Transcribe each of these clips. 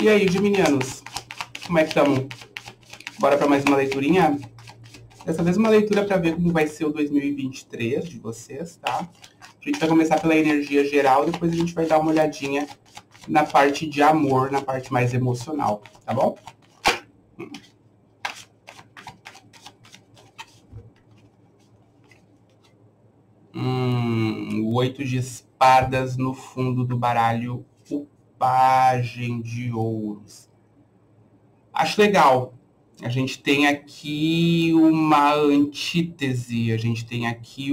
E aí, geminianos, como é que estamos? Bora para mais uma leiturinha? Dessa vez uma leitura para ver como vai ser o 2023 de vocês, tá? A gente vai começar pela energia geral, depois a gente vai dar uma olhadinha na parte de amor, na parte mais emocional, tá bom? O 8 de espadas no fundo do baralho, o Pajem de Ouros. Acho legal. A gente tem aqui uma antítese, a gente tem aqui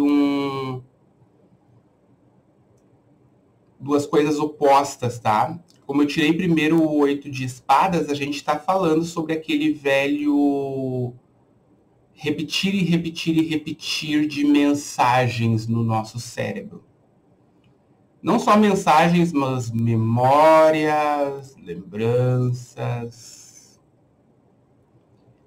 duas coisas opostas, tá? Como eu tirei primeiro o 8 de espadas, a gente está falando sobre aquele velho repetir e repetir e repetir de mensagens no nosso cérebro. Não só mensagens, mas memórias, lembranças.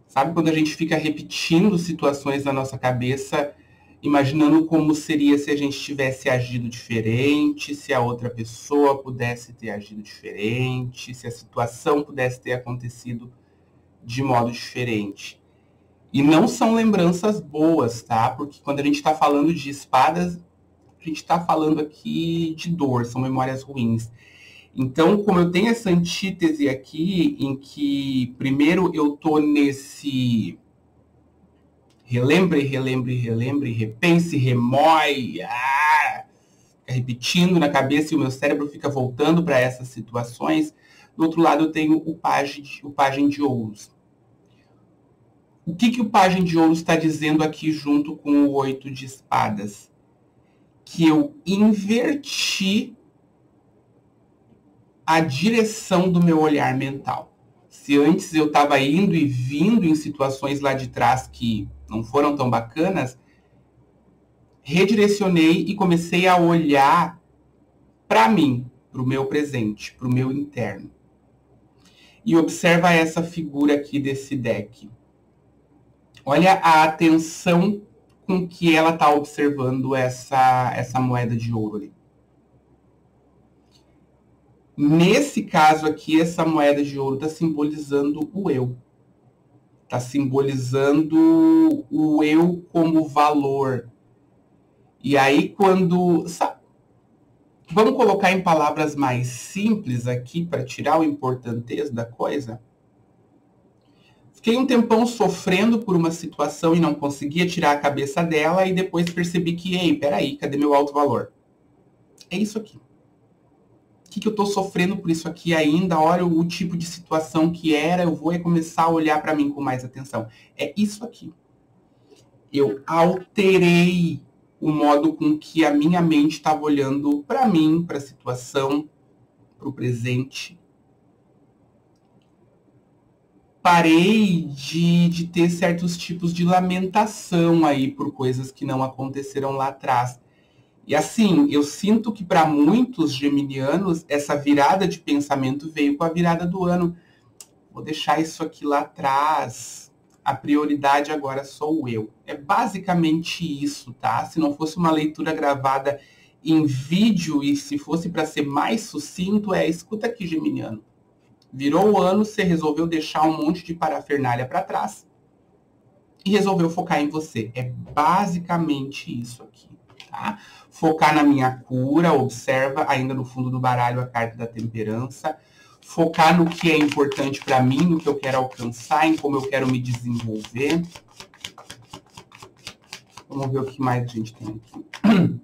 Sabe quando a gente fica repetindo situações na nossa cabeça, imaginando como seria se a gente tivesse agido diferente, se a outra pessoa pudesse ter agido diferente, se a situação pudesse ter acontecido de modo diferente. E não são lembranças boas, tá? Porque quando a gente está falando de espadas, a gente está falando aqui de dor, são memórias ruins. Então, como eu tenho essa antítese aqui, em que primeiro eu tô nesse relembre, repense, remoe, fica repetindo na cabeça e o meu cérebro fica voltando para essas situações. Do outro lado, eu tenho o Pajem de Ouros. O que o Pajem de Ouros está dizendo aqui junto com o 8 de espadas? Que eu inverti a direção do meu olhar mental. Se antes eu estava indo e vindo em situações lá de trás que não foram tão bacanas, redirecionei e comecei a olhar para mim, para o meu presente, para o meu interno. E observa essa figura aqui desse deck. Olha a atenção com que ela está observando essa moeda de ouro ali. Nesse caso aqui, essa moeda de ouro está simbolizando o eu. Está simbolizando o eu como valor. E aí, quando... Vamos colocar em palavras mais simples aqui, para tirar o importantez da coisa. Fiquei um tempão sofrendo por uma situação e não conseguia tirar a cabeça dela, e depois percebi que, ei, peraí, cadê meu alto valor? É isso aqui. O que eu estou sofrendo por isso aqui ainda? Olha o tipo de situação que era, eu vou começar a olhar para mim com mais atenção. É isso aqui. Eu alterei o modo com que a minha mente estava olhando para mim, para a situação, para o presente. Parei de ter certos tipos de lamentação aí por coisas que não aconteceram lá atrás. E assim, eu sinto que para muitos geminianos, essa virada de pensamento veio com a virada do ano. Vou deixar isso aqui lá atrás. A prioridade agora sou eu. É basicamente isso, tá? Se não fosse uma leitura gravada em vídeo e se fosse para ser mais sucinto, escuta aqui, geminiano. Virou o ano, você resolveu deixar um monte de parafernália para trás e resolveu focar em você. É basicamente isso aqui, tá? Focar na minha cura, observa ainda no fundo do baralho a carta da temperança. Focar no que é importante para mim, no que eu quero alcançar, em como eu quero me desenvolver. Vamos ver o que mais a gente tem aqui.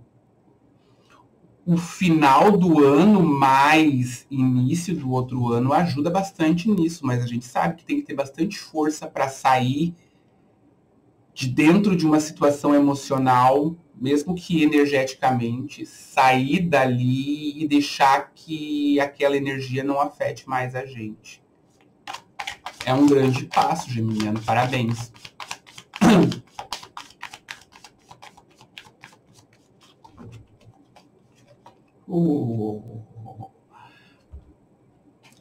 O final do ano mais início do outro ano ajuda bastante nisso, mas a gente sabe que tem que ter bastante força para sair de dentro de uma situação emocional, mesmo que energeticamente, sair dali e deixar que aquela energia não afete mais a gente. É um grande passo, geminiano. Parabéns.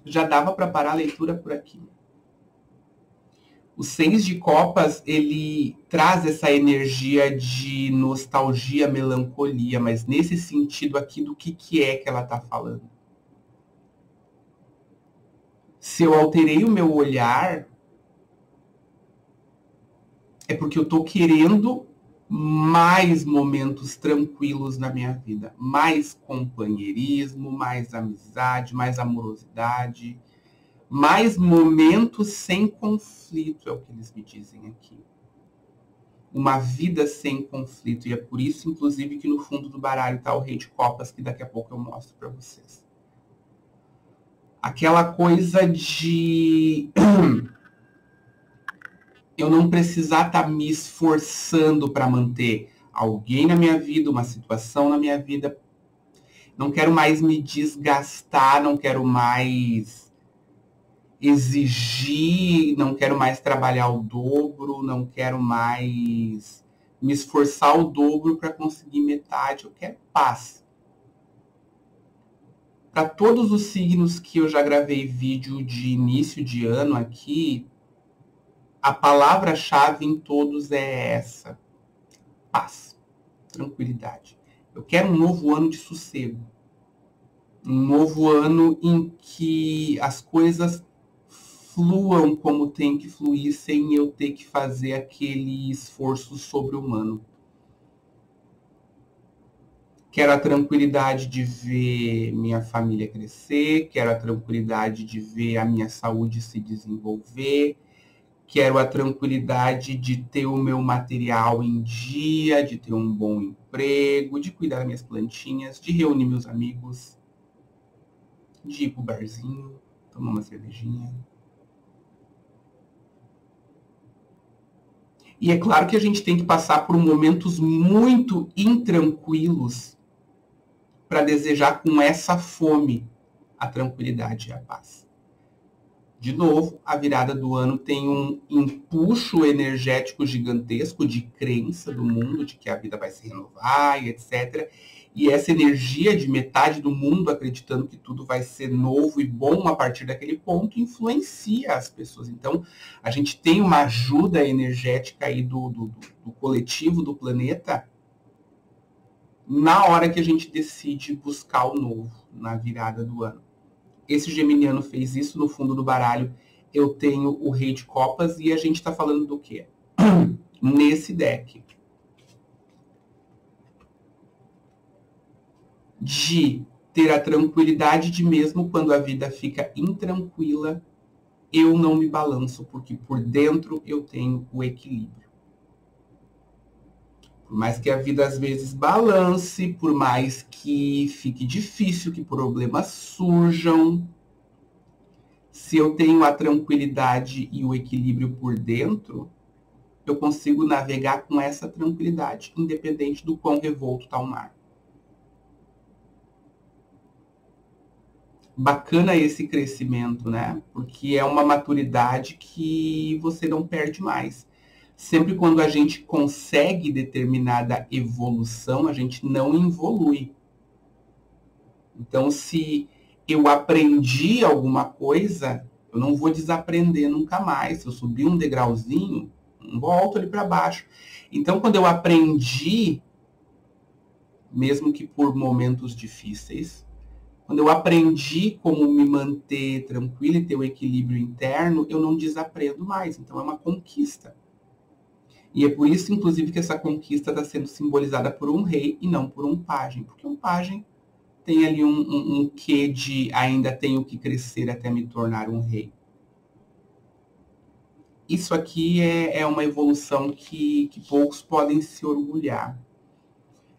Já dava para parar a leitura por aqui. O 6 de copas, ele traz essa energia de nostalgia, melancolia, mas nesse sentido aqui do que é que ela está falando. Se eu alterei o meu olhar, é porque eu tô querendo mais momentos tranquilos na minha vida. Mais companheirismo, mais amizade, mais amorosidade, mais momentos sem conflito, é o que eles me dizem aqui. Uma vida sem conflito. E é por isso, inclusive, que no fundo do baralho está o Rei de Copas, que daqui a pouco eu mostro para vocês. Aquela coisa de eu não precisar estar me esforçando para manter alguém na minha vida, uma situação na minha vida. Não quero mais me desgastar, não quero mais exigir, não quero mais trabalhar o dobro, não quero mais me esforçar o dobro para conseguir metade. Eu quero paz. Para todos os signos que eu já gravei vídeo de início de ano aqui, a palavra-chave em todos é essa: paz, tranquilidade. Eu quero um novo ano de sossego. Um novo ano em que as coisas fluam como tem que fluir, sem eu ter que fazer aquele esforço sobre-humano. Quero a tranquilidade de ver minha família crescer, quero a tranquilidade de ver a minha saúde se desenvolver, quero a tranquilidade de ter o meu material em dia, de ter um bom emprego, de cuidar das minhas plantinhas, de reunir meus amigos, de ir pro barzinho, tomar uma cervejinha. E é claro que a gente tem que passar por momentos muito intranquilos para desejar com essa fome a tranquilidade e a paz. De novo, a virada do ano tem um empuxo energético gigantesco de crença do mundo, de que a vida vai se renovar e etc. E essa energia de metade do mundo acreditando que tudo vai ser novo e bom a partir daquele ponto influencia as pessoas. Então, a gente tem uma ajuda energética aí do coletivo, do planeta, na hora que a gente decide buscar o novo, na virada do ano. Esse geminiano fez isso no fundo do baralho. Eu tenho o Rei de Copas e a gente está falando do quê? Nesse deck. De ter a tranquilidade de mesmo quando a vida fica intranquila, eu não me balanço, porque por dentro eu tenho o equilíbrio. Por mais que a vida às vezes balance, por mais que fique difícil, que problemas surjam, se eu tenho a tranquilidade e o equilíbrio por dentro, eu consigo navegar com essa tranquilidade, independente do quão revolto está o mar. Bacana esse crescimento, né? Porque é uma maturidade que você não perde mais. Sempre quando a gente consegue determinada evolução, a gente não evolui. Então, se eu aprendi alguma coisa, eu não vou desaprender nunca mais. Se eu subir um degrauzinho, volto ali para baixo. Então, quando eu aprendi, mesmo que por momentos difíceis, quando eu aprendi como me manter tranquilo e ter o equilíbrio interno, eu não desaprendo mais. Então, é uma conquista. E é por isso, inclusive, que essa conquista está sendo simbolizada por um rei e não por um pajem. Porque um pajem tem ali um quê de ainda tenho que crescer até me tornar um rei. Isso aqui é uma evolução que poucos podem se orgulhar.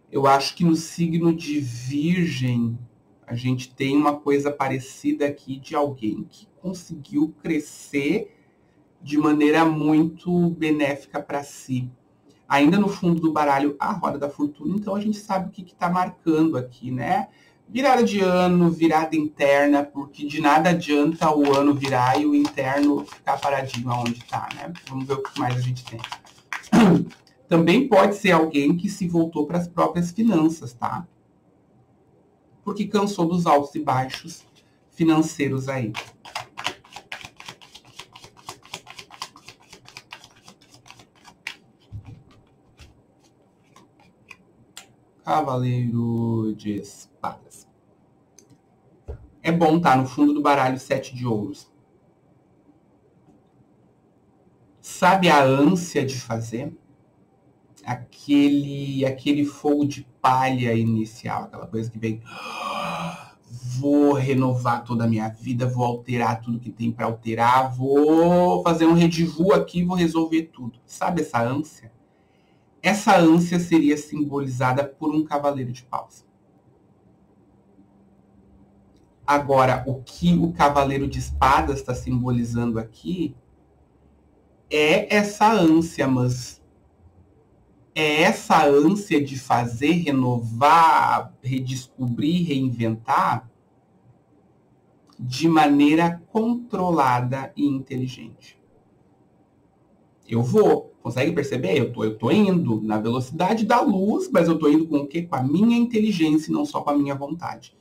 Eu acho que no signo de Virgem, a gente tem uma coisa parecida aqui de alguém que conseguiu crescer de maneira muito benéfica para si. Ainda no fundo do baralho, a roda da fortuna, então a gente sabe o que está marcando aqui, né? Virada de ano, virada interna, porque de nada adianta o ano virar e o interno ficar paradinho aonde está, né? Vamos ver o que mais a gente tem. Também pode ser alguém que se voltou para as próprias finanças, tá? Porque cansou dos altos e baixos financeiros aí. Cavaleiro de Espadas. É bom, tá? No fundo do baralho, 7 de ouros. Sabe a ânsia de fazer? Aquele fogo de palha inicial, aquela coisa que vem, vou renovar toda a minha vida, vou alterar tudo que tem para alterar, vou fazer um redivu aqui, vou resolver tudo. Sabe essa ânsia? Essa ânsia seria simbolizada por um cavaleiro de paus. Agora, o que o cavaleiro de espadas está simbolizando aqui é essa ânsia, mas é essa ânsia de fazer, renovar, redescobrir, reinventar de maneira controlada e inteligente. Eu vou, consegue perceber? Eu tô indo na velocidade da luz, mas eu tô indo com o quê? Com a minha inteligência e não só com a minha vontade.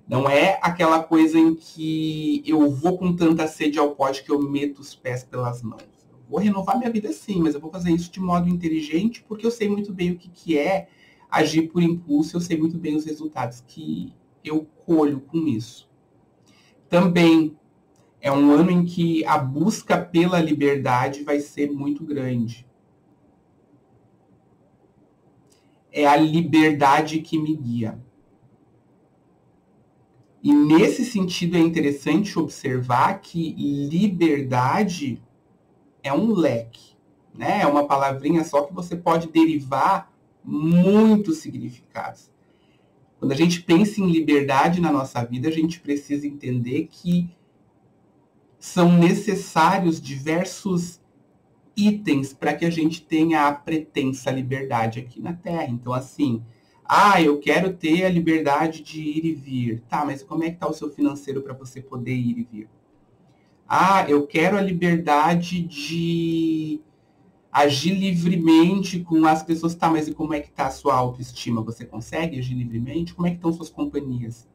Não é aquela coisa em que eu vou com tanta sede ao pote que eu meto os pés pelas mãos. Vou renovar minha vida sim, mas eu vou fazer isso de modo inteligente, porque eu sei muito bem o que é agir por impulso, eu sei muito bem os resultados que eu colho com isso. Também é um ano em que a busca pela liberdade vai ser muito grande. É a liberdade que me guia. E nesse sentido é interessante observar que liberdade é um leque, né? É uma palavrinha só que você pode derivar muitos significados. Quando a gente pensa em liberdade na nossa vida, a gente precisa entender que são necessários diversos itens para que a gente tenha a pretensa liberdade aqui na Terra. Então, assim, eu quero ter a liberdade de ir e vir. Tá, mas como é que está o seu financeiro para você poder ir e vir? Eu quero a liberdade de agir livremente com as pessoas. Tá, mas e como é que está a sua autoestima? Você consegue agir livremente? Como é que estão suas companhias?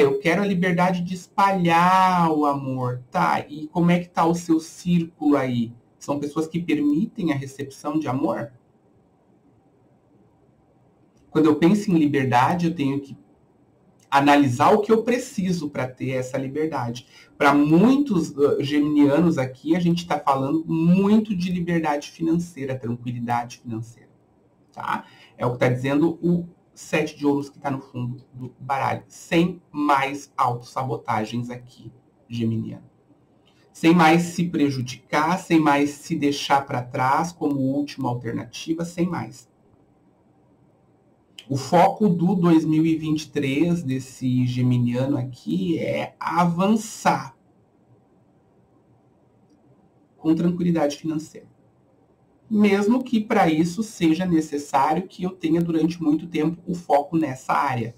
Eu quero a liberdade de espalhar o amor. Tá, e como é que está o seu círculo aí? São pessoas que permitem a recepção de amor? Quando eu penso em liberdade, eu tenho que analisar o que eu preciso para ter essa liberdade. Para muitos geminianos aqui, a gente está falando muito de liberdade financeira, tranquilidade financeira. Tá? É o que está dizendo o 7 de ouros que está no fundo do baralho. Sem mais autossabotagens aqui, geminiano. Sem mais se prejudicar, sem mais se deixar para trás como última alternativa, sem mais. O foco do 2023 desse geminiano aqui é avançar com tranquilidade financeira. Mesmo que para isso seja necessário que eu tenha durante muito tempo o foco nessa área.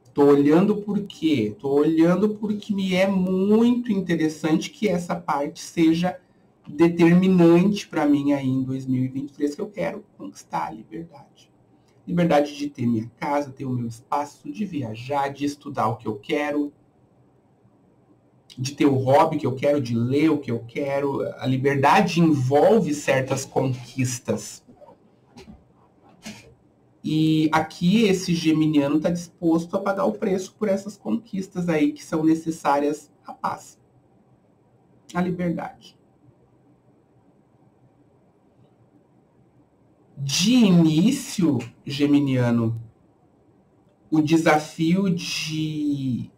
Estou olhando por quê? Estou olhando porque me é muito interessante que essa parte seja determinante para mim aí em 2023, que eu quero conquistar a liberdade. Liberdade de ter minha casa, ter o meu espaço, de viajar, de estudar o que eu quero, de ter o hobby que eu quero, de ler o que eu quero. A liberdade envolve certas conquistas. E aqui esse geminiano está disposto a pagar o preço por essas conquistas aí que são necessárias à paz, à liberdade. De início, geminiano, o desafio de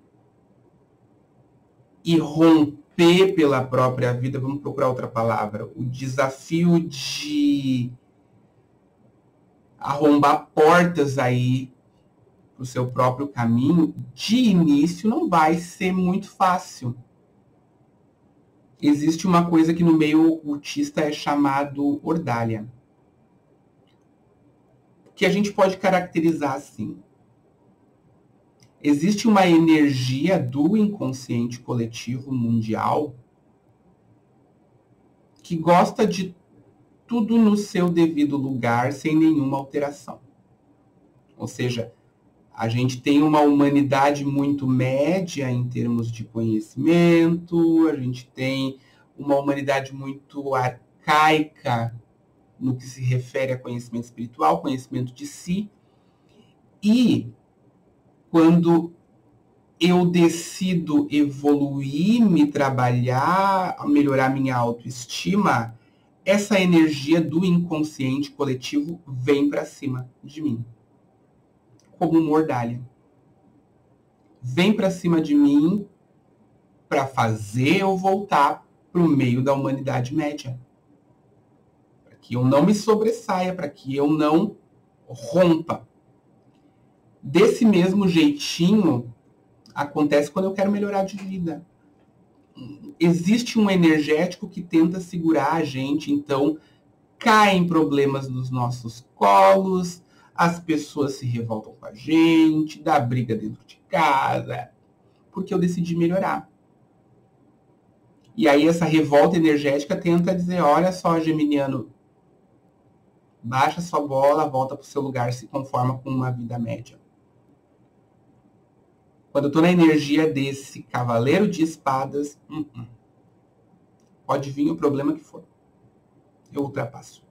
irromper pela própria vida, vamos procurar outra palavra, o desafio de arrombar portas aí para o seu próprio caminho, de início não vai ser muito fácil. Existe uma coisa que no meio ocultista é chamado ordalha, que a gente pode caracterizar assim. Existe uma energia do inconsciente coletivo mundial que gosta de tudo no seu devido lugar, sem nenhuma alteração. Ou seja, a gente tem uma humanidade muito média em termos de conhecimento, a gente tem uma humanidade muito arcaica no que se refere a conhecimento espiritual, conhecimento de si. E quando eu decido evoluir, me trabalhar, melhorar minha autoestima, essa energia do inconsciente coletivo vem para cima de mim. Como mordalha. Vem para cima de mim para fazer eu voltar para o meio da humanidade média. Para que eu não me sobressaia, para que eu não rompa. Desse mesmo jeitinho, acontece quando eu quero melhorar de vida. Existe um energético que tenta segurar a gente, então caem problemas nos nossos colos, as pessoas se revoltam com a gente, dá briga dentro de casa, porque eu decidi melhorar. E aí essa revolta energética tenta dizer, olha só, geminiano, baixa sua bola, volta para o seu lugar, se conforma com uma vida média. Quando eu estou na energia desse cavaleiro de espadas, pode vir o problema que for. Eu ultrapasso.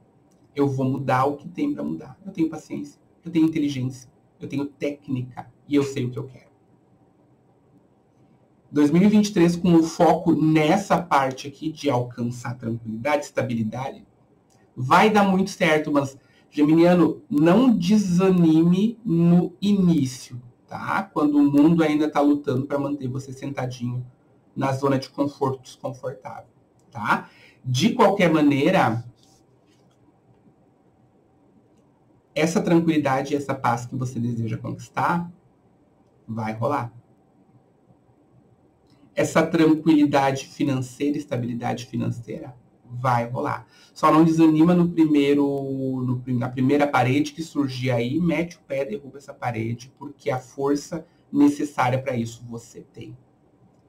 Eu vou mudar o que tem para mudar. Eu tenho paciência, eu tenho inteligência, eu tenho técnica e eu sei o que eu quero. 2023, com o foco nessa parte aqui de alcançar tranquilidade, estabilidade, vai dar muito certo, mas, geminiano, não desanime no início, tá? Quando o mundo ainda está lutando para manter você sentadinho na zona de conforto desconfortável, tá? De qualquer maneira, essa tranquilidade e essa paz que você deseja conquistar vai rolar. Essa tranquilidade financeira, estabilidade financeira, vai rolar. Só não desanima na primeira parede que surgir aí, mete o pé, derruba essa parede, porque a força necessária para isso você tem.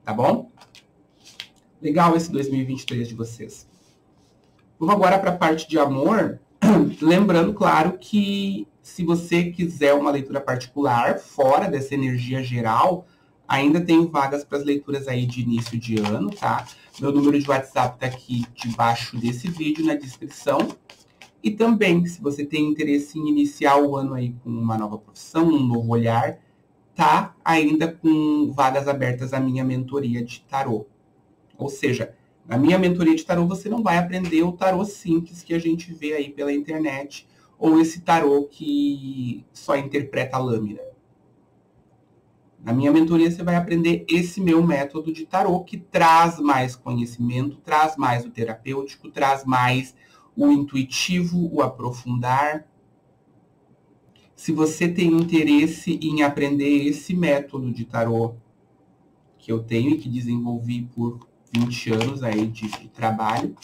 Tá bom? Legal esse 2023 de vocês. Vamos agora para a parte de amor. Lembrando, claro, que se você quiser uma leitura particular, fora dessa energia geral, ainda tenho vagas para as leituras aí de início de ano, tá? Meu número de WhatsApp está aqui debaixo desse vídeo, na descrição. E também, se você tem interesse em iniciar o ano aí com uma nova profissão, um novo olhar, tá ainda com vagas abertas a minha mentoria de tarô. Ou seja, na minha mentoria de tarô, você não vai aprender o tarô simples que a gente vê aí pela internet, ou esse tarô que só interpreta a lâmina. Na minha mentoria, você vai aprender esse meu método de tarô, que traz mais conhecimento, traz mais o terapêutico, traz mais o intuitivo, o aprofundar. Se você tem interesse em aprender esse método de tarô que eu tenho e que desenvolvi por 20 anos aí de trabalho,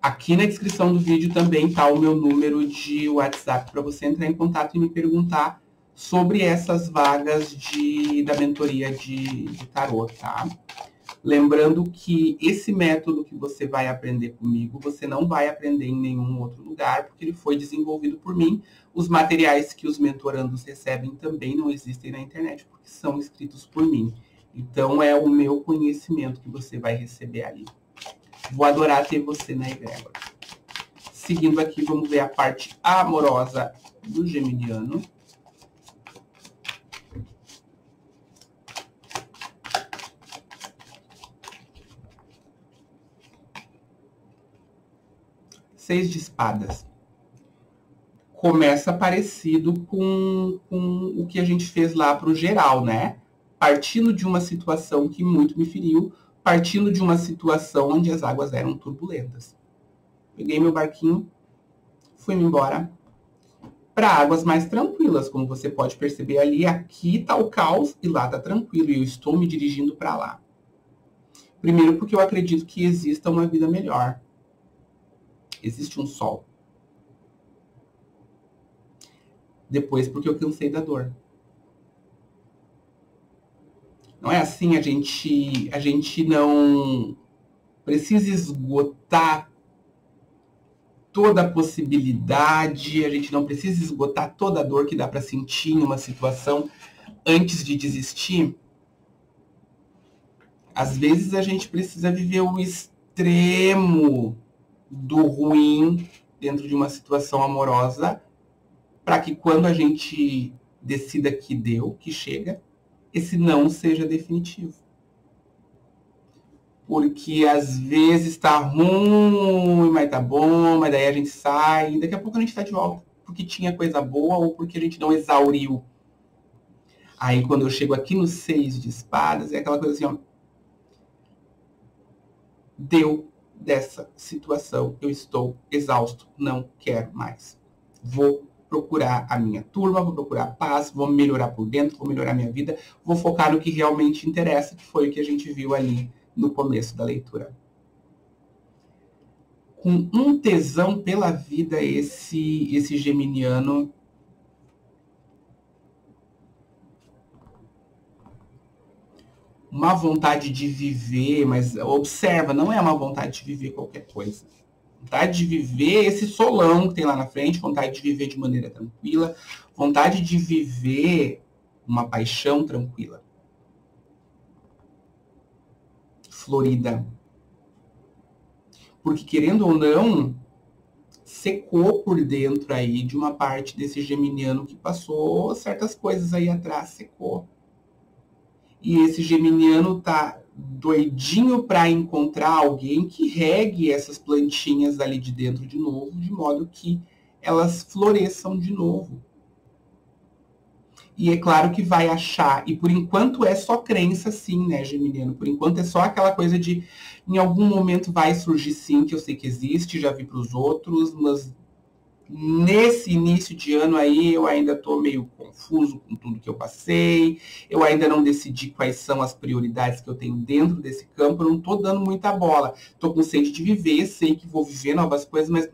aqui na descrição do vídeo também está o meu número de WhatsApp para você entrar em contato e me perguntar sobre essas vagas da mentoria de tarô, tá? Lembrando que esse método que você vai aprender comigo, você não vai aprender em nenhum outro lugar, porque ele foi desenvolvido por mim. Os materiais que os mentorandos recebem também não existem na internet, porque são escritos por mim. Então, é o meu conhecimento que você vai receber ali. Vou adorar ter você na egrégora. Seguindo aqui, vamos ver a parte amorosa do geminiano. Seis de espadas. Começa parecido com o que a gente fez lá para o geral, né? Partindo de uma situação que muito me feriu, partindo de uma situação onde as águas eram turbulentas. Peguei meu barquinho, fui embora para águas mais tranquilas, como você pode perceber ali, aqui está o caos e lá está tranquilo, e eu estou me dirigindo para lá. Primeiro porque eu acredito que exista uma vida melhor. Existe um sol. Depois porque eu cansei da dor. Não é assim, a gente não precisa esgotar toda a possibilidade, a gente não precisa esgotar toda a dor que dá para sentir em uma situação antes de desistir. Às vezes a gente precisa viver o extremo do ruim dentro de uma situação amorosa para que quando a gente decida que deu, que chega, esse não seja definitivo. Porque às vezes tá ruim, mas tá bom, mas daí a gente sai, e daqui a pouco a gente tá de volta. Porque tinha coisa boa ou porque a gente não exauriu. Aí quando eu chego aqui no 6 de espadas, é aquela coisa assim, ó. Deu dessa situação, eu estou exausto, não quero mais. Vou procurar a minha turma, vou procurar paz, vou melhorar por dentro, vou melhorar minha vida, vou focar no que realmente interessa, que foi o que a gente viu ali no começo da leitura. Com um tesão pela vida, esse geminiano uma vontade de viver, mas observa, não é uma vontade de viver qualquer coisa. Vontade de viver esse solão que tem lá na frente, vontade de viver de maneira tranquila, vontade de viver uma paixão tranquila. Florida. Porque, querendo ou não, secou por dentro aí de uma parte desse geminiano que passou certas coisas aí atrás, secou. E esse geminiano tá doidinho para encontrar alguém que regue essas plantinhas ali de dentro de novo, de modo que elas floresçam de novo. E é claro que vai achar, e por enquanto é só crença sim, né, geminiano? Por enquanto é só aquela coisa de, em algum momento vai surgir sim, que eu sei que existe, já vi para os outros, mas nesse início de ano aí eu ainda estou meio confuso com tudo que eu passei, eu ainda não decidi quais são as prioridades que eu tenho dentro desse campo, eu não estou dando muita bola. Estou com sede de viver, sei que vou viver novas coisas, mas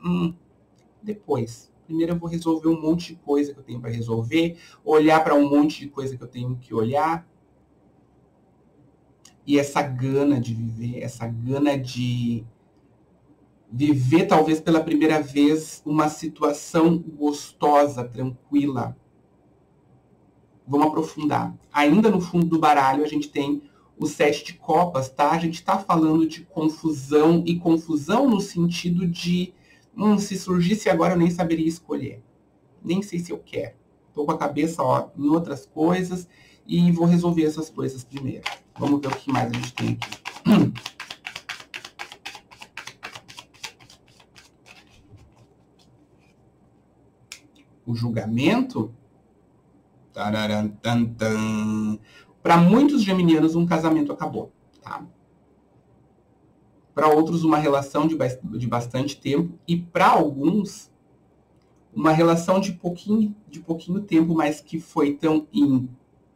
depois. Primeiro eu vou resolver um monte de coisa que eu tenho para resolver, olhar para um monte de coisa que eu tenho que olhar. E essa gana de viver, essa gana de viver talvez pela primeira vez uma situação gostosa, tranquila. Vamos aprofundar. Ainda no fundo do baralho a gente tem o 7 de copas, tá? A gente está falando de confusão, e confusão no sentido de se surgisse agora eu nem saberia escolher. Nem sei se eu quero. Estou com a cabeça em outras coisas e vou resolver essas coisas primeiro. Vamos ver o que mais a gente tem aqui. O julgamento. Para muitos geminianos, um casamento acabou. Tá? Para outros, uma relação de bastante tempo. E para alguns, uma relação de pouquinho tempo, mas que foi tão intensa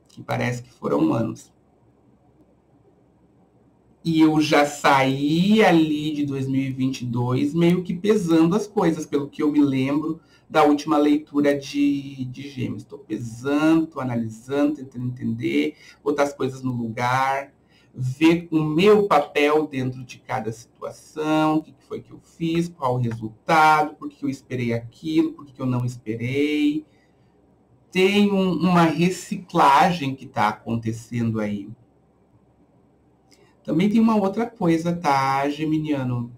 que parece que foram anos. E eu já saí ali de 2022 meio que pesando as coisas, pelo que eu me lembro da última leitura de Gêmeos. Estou pesando, estou analisando, tentando entender, botar as coisas no lugar, ver o meu papel dentro de cada situação, o que foi que eu fiz, qual o resultado, por que eu esperei aquilo, por que eu não esperei. Tem uma reciclagem que está acontecendo aí. Também tem uma outra coisa, tá, geminiano?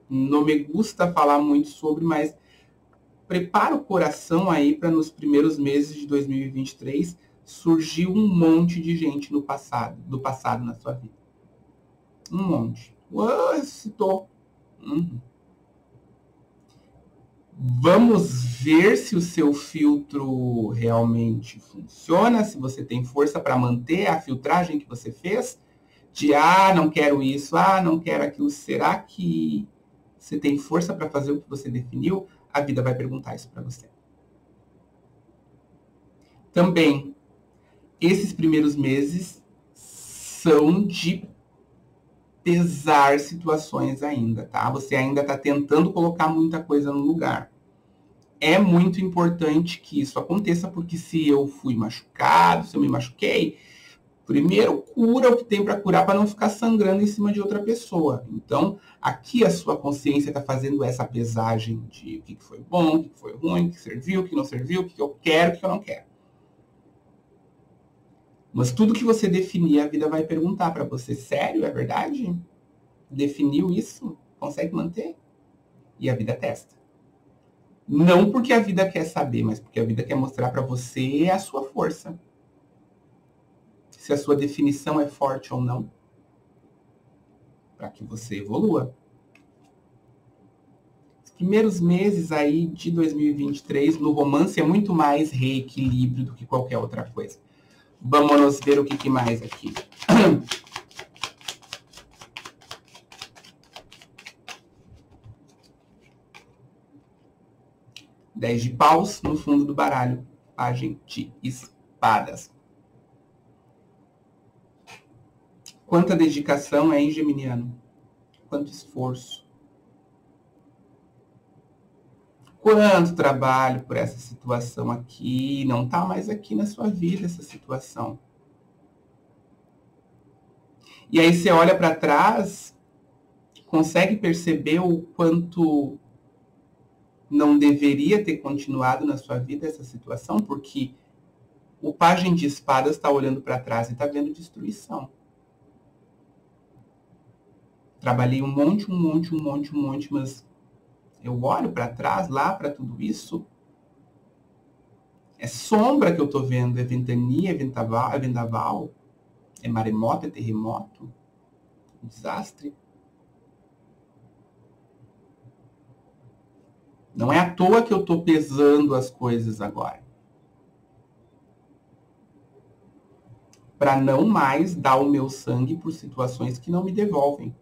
Não me gusta falar muito sobre, mas prepara o coração aí para nos primeiros meses de 2023 surgir um monte de gente do passado na sua vida. Um monte. Citou. Vamos ver se o seu filtro realmente funciona, se você tem força para manter a filtragem que você fez. De, não quero isso, não quero aquilo. Será que você tem força para fazer o que você definiu? A vida vai perguntar isso para você. Também, esses primeiros meses são de pesar situações ainda, tá? Você ainda está tentando colocar muita coisa no lugar. É muito importante que isso aconteça, porque se eu fui machucado, se eu me machuquei, primeiro, cura o que tem para curar para não ficar sangrando em cima de outra pessoa. Então, aqui a sua consciência está fazendo essa pesagem de o que foi bom, o que foi ruim, o que serviu, o que não serviu, o que eu quero, o que eu não quero. Mas tudo que você definir, a vida vai perguntar para você, sério, é verdade? Definiu isso? Consegue manter? E a vida testa. Não porque a vida quer saber, mas porque a vida quer mostrar para você a sua força. Se a sua definição é forte ou não. Para que você evolua. Os primeiros meses aí de 2023, no romance, é muito mais reequilíbrio do que qualquer outra coisa. Vamos ver o que mais aqui. Dez de paus no fundo do baralho. Pagem de espadas. Quanta dedicação, hein, geminiano? Quanto esforço. Quanto trabalho por essa situação aqui. Não tá mais aqui na sua vida essa situação. E aí você olha para trás, consegue perceber o quanto não deveria ter continuado na sua vida essa situação, porque o pajem de espadas está olhando para trás e está vendo destruição. Trabalhei um monte, mas eu olho para trás, lá para tudo isso, é sombra que eu estou vendo, é ventania, é vendaval, é maremoto, é terremoto, desastre. Não é à toa que eu estou pesando as coisas agora. Para não mais dar o meu sangue por situações que não me devolvem.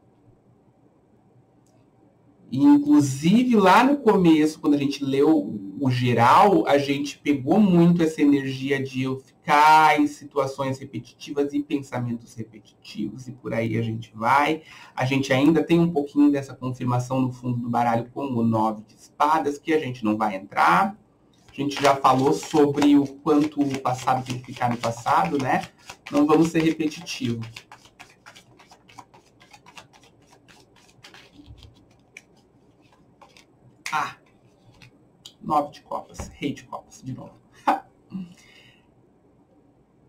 E, inclusive, lá no começo, quando a gente leu o geral, a gente pegou muito essa energia de eu ficar em situações repetitivas e pensamentos repetitivos, e por aí a gente vai. A gente ainda tem um pouquinho dessa confirmação no fundo do baralho com o 9 de espadas, que a gente não vai entrar. A gente já falou sobre o quanto o passado tem que ficar no passado, né? Não vamos ser repetitivos. Ah, 9 de copas, rei de copas, de novo.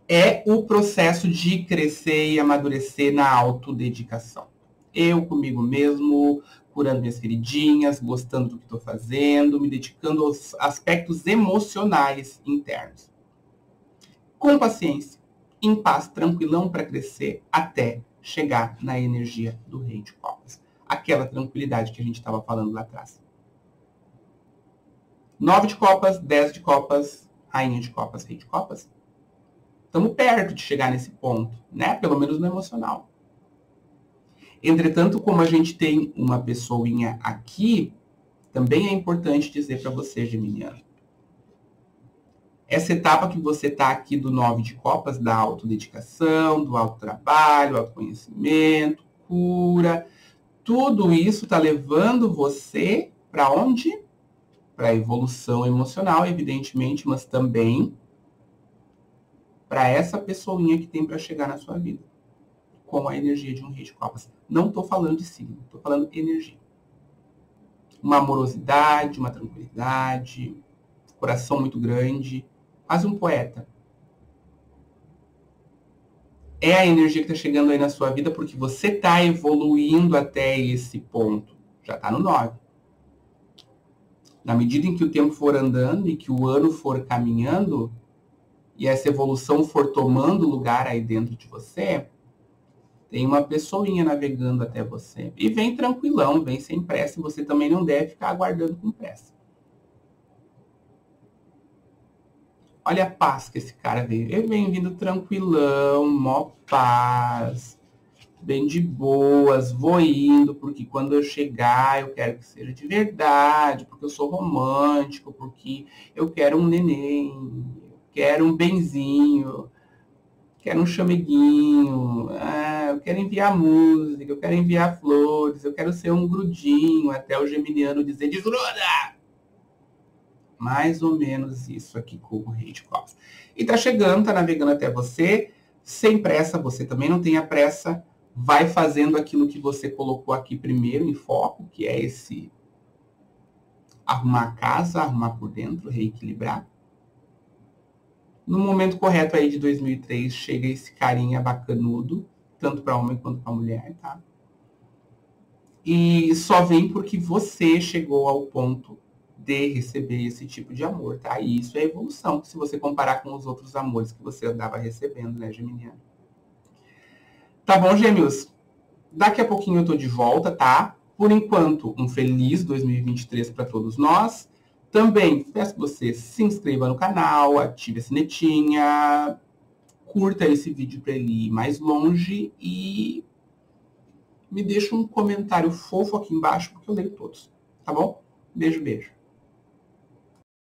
É o processo de crescer e amadurecer na autodedicação. Eu comigo mesmo, curando minhas feridinhas, gostando do que estou fazendo, me dedicando aos aspectos emocionais internos. Com paciência, em paz, tranquilão para crescer, até chegar na energia do rei de copas. Aquela tranquilidade que a gente estava falando lá atrás. 9 de copas, 10 de copas, rainha de copas, rei de copas. Estamos perto de chegar nesse ponto, né? Pelo menos no emocional. Entretanto, como a gente tem uma pessoinha aqui, também é importante dizer para você, geminiano. Essa etapa que você está aqui do 9 de copas, da autodedicação, do autotrabalho, autoconhecimento, cura, tudo isso está levando você para onde? Para a evolução emocional, evidentemente, mas também para essa pessoinha que tem para chegar na sua vida, com a energia de um rei de copas. Não estou falando de signo, estou falando de energia. Uma amorosidade, uma tranquilidade, coração muito grande, quase um poeta. É a energia que está chegando aí na sua vida porque você está evoluindo até esse ponto. Já está no 9. Na medida em que o tempo for andando e que o ano for caminhando, e essa evolução for tomando lugar aí dentro de você, tem uma pessoinha navegando até você. E vem tranquilão, vem sem pressa, e você também não deve ficar aguardando com pressa. Olha a paz que esse cara veio. Ele vem vindo tranquilão, mó paz, bem de boas, vou indo, porque quando eu chegar eu quero que seja de verdade, porque eu sou romântico, porque eu quero um neném, quero um benzinho, quero um chameguinho, eu quero enviar música, eu quero enviar flores, eu quero ser um grudinho, até o geminiano dizer desgruda! Mais ou menos isso aqui com o rei de copas. E tá chegando, tá navegando até você, sem pressa, você também não tenha pressa, vai fazendo aquilo que você colocou aqui primeiro em foco, que é esse arrumar a casa, arrumar por dentro, reequilibrar. No momento correto aí de 2003, chega esse carinha bacanudo, tanto para homem quanto para mulher, tá? E só vem porque você chegou ao ponto poder receber esse tipo de amor, tá? E isso é evolução, se você comparar com os outros amores que você andava recebendo, né, Geminiano? Tá bom, Gêmeos? Daqui a pouquinho eu tô de volta, tá? Por enquanto, um feliz 2023 para todos nós. Também peço que você se inscreva no canal, ative a sinetinha, curta esse vídeo para ele ir mais longe e me deixa um comentário fofo aqui embaixo, porque eu leio todos, tá bom? Beijo, beijo.